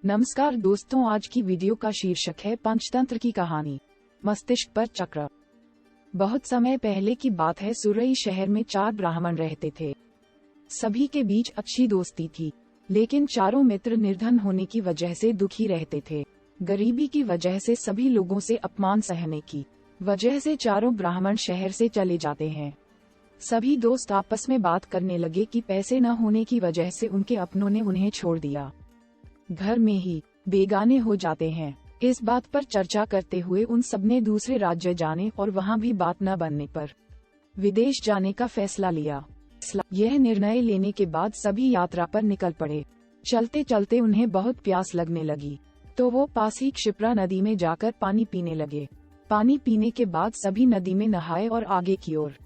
नमस्कार दोस्तों, आज की वीडियो का शीर्षक है पंचतंत्र की कहानी, मस्तिष्क पर चक्र। बहुत समय पहले की बात है। सुरई शहर में 4 ब्राह्मण रहते थे। सभी के बीच अच्छी दोस्ती थी, लेकिन चारों मित्र निर्धन होने की वजह से दुखी रहते थे। गरीबी की वजह से सभी लोगों से अपमान सहने की वजह से चारों ब्राह्मण शहर से चले जाते हैं। सभी दोस्त आपस में बात करने लगे कि पैसे न होने की वजह से उनके अपनों ने उन्हें छोड़ दिया, घर में ही बेगाने हो जाते हैं। इस बात पर चर्चा करते हुए उन सबने दूसरे राज्य जाने और वहां भी बात न बनने पर विदेश जाने का फैसला लिया। यह निर्णय लेने के बाद सभी यात्रा पर निकल पड़े। चलते चलते उन्हें बहुत प्यास लगने लगी, तो वो पास ही क्षिप्रा नदी में जाकर पानी पीने लगे। पानी पीने के बाद सभी नदी में नहाए और आगे की ओर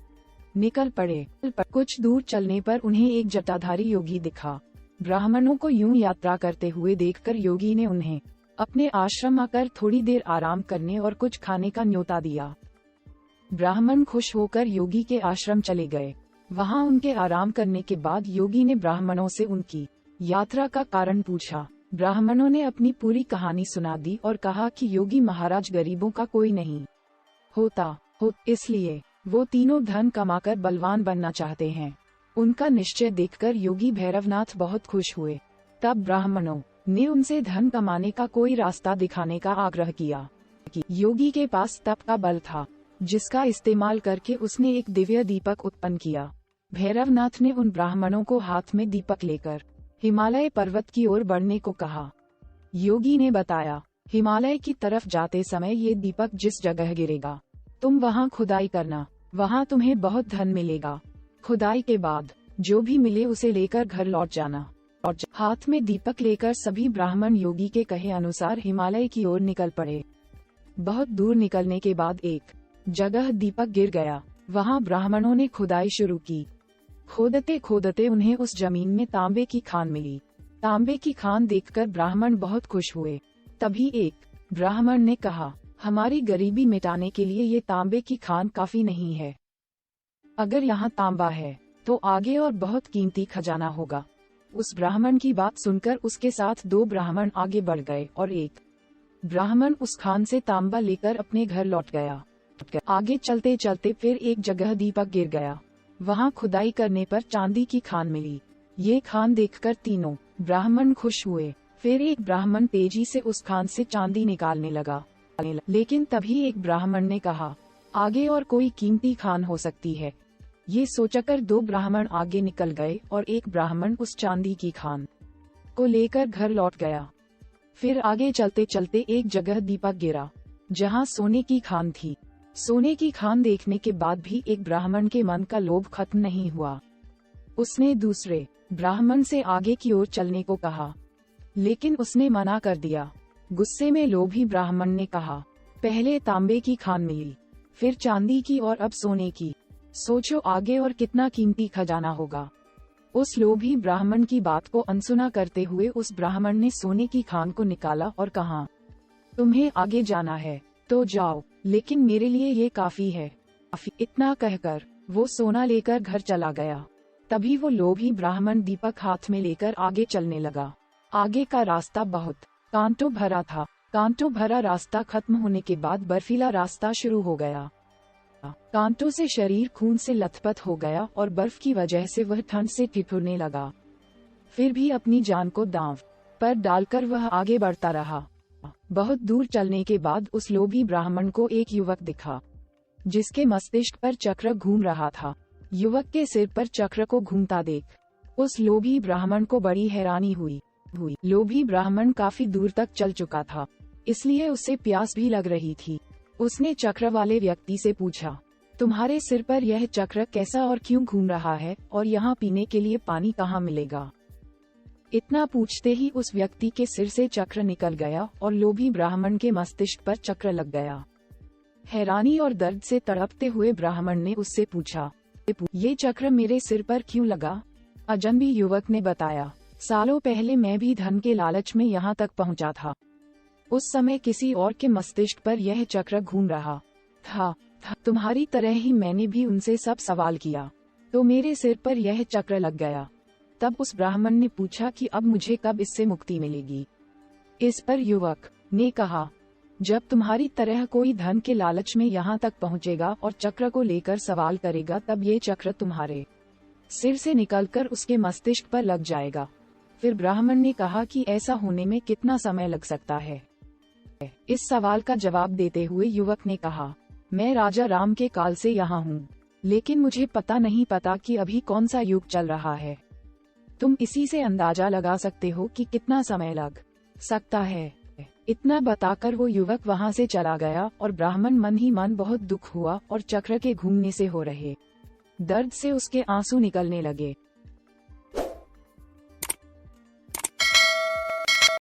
निकल पड़े। कुछ दूर चलने पर उन्हें एक जटाधारी योगी दिखा। ब्राह्मणों को यूं यात्रा करते हुए देखकर योगी ने उन्हें अपने आश्रम आकर थोड़ी देर आराम करने और कुछ खाने का न्योता दिया। ब्राह्मण खुश होकर योगी के आश्रम चले गए। वहां उनके आराम करने के बाद योगी ने ब्राह्मणों से उनकी यात्रा का कारण पूछा। ब्राह्मणों ने अपनी पूरी कहानी सुना दी और कहा कि योगी महाराज गरीबों का कोई नहीं होता, इसलिए वो तीनों धन कमाकर बलवान बनना चाहते हैं। उनका निश्चय देखकर योगी भैरवनाथ बहुत खुश हुए। तब ब्राह्मणों ने उनसे धन कमाने का कोई रास्ता दिखाने का आग्रह किया। योगी के पास तप का बल था, जिसका इस्तेमाल करके उसने एक दिव्य दीपक उत्पन्न किया। भैरवनाथ ने उन ब्राह्मणों को हाथ में दीपक लेकर हिमालय पर्वत की ओर बढ़ने को कहा। योगी ने बताया, हिमालय की तरफ जाते समय ये दीपक जिस जगह गिरेगा, तुम वहाँ खुदाई करना, वहाँ तुम्हें बहुत धन मिलेगा। खुदाई के बाद जो भी मिले उसे लेकर घर लौट जाना। और हाथ में दीपक लेकर सभी ब्राह्मण योगी के कहे अनुसार हिमालय की ओर निकल पड़े। बहुत दूर निकलने के बाद एक जगह दीपक गिर गया। वहां ब्राह्मणों ने खुदाई शुरू की। खोदते खोदते उन्हें उस जमीन में तांबे की खान मिली। तांबे की खान देखकर ब्राह्मण बहुत खुश हुए। तभी एक ब्राह्मण ने कहा, हमारी गरीबी मिटाने के लिए ये तांबे की खान काफी नहीं है। अगर यहाँ तांबा है तो आगे और बहुत कीमती खजाना होगा। उस ब्राह्मण की बात सुनकर उसके साथ 2 ब्राह्मण आगे बढ़ गए और एक ब्राह्मण उस खान से तांबा लेकर अपने घर लौट गया। आगे चलते चलते फिर एक जगह दीपक गिर गया। वहाँ खुदाई करने पर चांदी की खान मिली। ये खान देखकर तीनों ब्राह्मण खुश हुए। फिर एक ब्राह्मण तेजी से उस खान से चांदी निकालने लगा, लेकिन तभी एक ब्राह्मण ने कहा, आगे और कोई कीमती खान हो सकती है। ये सोचकर 2 ब्राह्मण आगे निकल गए और एक ब्राह्मण उस चांदी की खान को लेकर घर लौट गया। फिर आगे चलते चलते एक जगह दीपक गिरा, जहां सोने की खान थी। सोने की खान देखने के बाद भी एक ब्राह्मण के मन का लोभ खत्म नहीं हुआ। उसने दूसरे ब्राह्मण से आगे की ओर चलने को कहा, लेकिन उसने मना कर दिया। गुस्से में लोभी ब्राह्मण ने कहा, पहले तांबे की खान मिली, फिर चांदी की और अब सोने की। सोचो आगे और कितना कीमती खजाना होगा। उस लोभी ब्राह्मण की बात को अनसुना करते हुए उस ब्राह्मण ने सोने की खान को निकाला और कहा, तुम्हें आगे जाना है तो जाओ, लेकिन मेरे लिए ये काफी है। इतना कहकर वो सोना लेकर घर चला गया। तभी वो लोभी ब्राह्मण दीपक हाथ में लेकर आगे चलने लगा। आगे का रास्ता बहुत कांटों भरा था। कांटों भरा रास्ता खत्म होने के बाद बर्फीला रास्ता शुरू हो गया। कांटों से शरीर खून से लथपथ हो गया और बर्फ की वजह से वह ठंड से ठिठुरने लगा। फिर भी अपनी जान को दांव पर डालकर वह आगे बढ़ता रहा। बहुत दूर चलने के बाद उस लोभी ब्राह्मण को एक युवक दिखा, जिसके मस्तिष्क पर चक्र घूम रहा था। युवक के सिर पर चक्र को घूमता देख उस लोभी ब्राह्मण को बड़ी हैरानी हुई। लोभी ब्राह्मण काफी दूर तक चल चुका था, इसलिए उसे प्यास भी लग रही थी। उसने चक्र वाले व्यक्ति से पूछा, तुम्हारे सिर पर यह चक्र कैसा और क्यों घूम रहा है, और यहाँ पीने के लिए पानी कहाँ मिलेगा? इतना पूछते ही उस व्यक्ति के सिर से चक्र निकल गया और लोभी ब्राह्मण के मस्तिष्क पर चक्र लग गया। हैरानी और दर्द से तड़पते हुए ब्राह्मण ने उससे पूछा, ये चक्र मेरे सिर पर क्यों लगा? अजनबी युवक ने बताया, सालों पहले मैं भी धन के लालच में यहाँ तक पहुँचा था। उस समय किसी और के मस्तिष्क पर यह चक्र घूम रहा था। तुम्हारी तरह ही मैंने भी उनसे सब सवाल किया, तो मेरे सिर पर यह चक्र लग गया। तब उस ब्राह्मण ने पूछा कि अब मुझे कब इससे मुक्ति मिलेगी? इस पर युवक ने कहा, जब तुम्हारी तरह कोई धन के लालच में यहाँ तक पहुँचेगा और चक्र को लेकर सवाल करेगा, तब ये चक्र तुम्हारे सिर से निकलकर उसके मस्तिष्क पर लग जाएगा। फिर ब्राह्मण ने कहा कि ऐसा होने में कितना समय लग सकता है। इस सवाल का जवाब देते हुए युवक ने कहा, मैं राजा राम के काल से यहाँ हूँ, लेकिन मुझे पता कि अभी कौन सा युग चल रहा है। तुम इसी से अंदाजा लगा सकते हो कि कितना समय लग सकता है। इतना बताकर वो युवक वहाँ से चला गया और ब्राह्मण मन ही मन बहुत दुख हुआ और चक्र के घूमने से हो रहे दर्द से उसके आंसू निकलने लगे।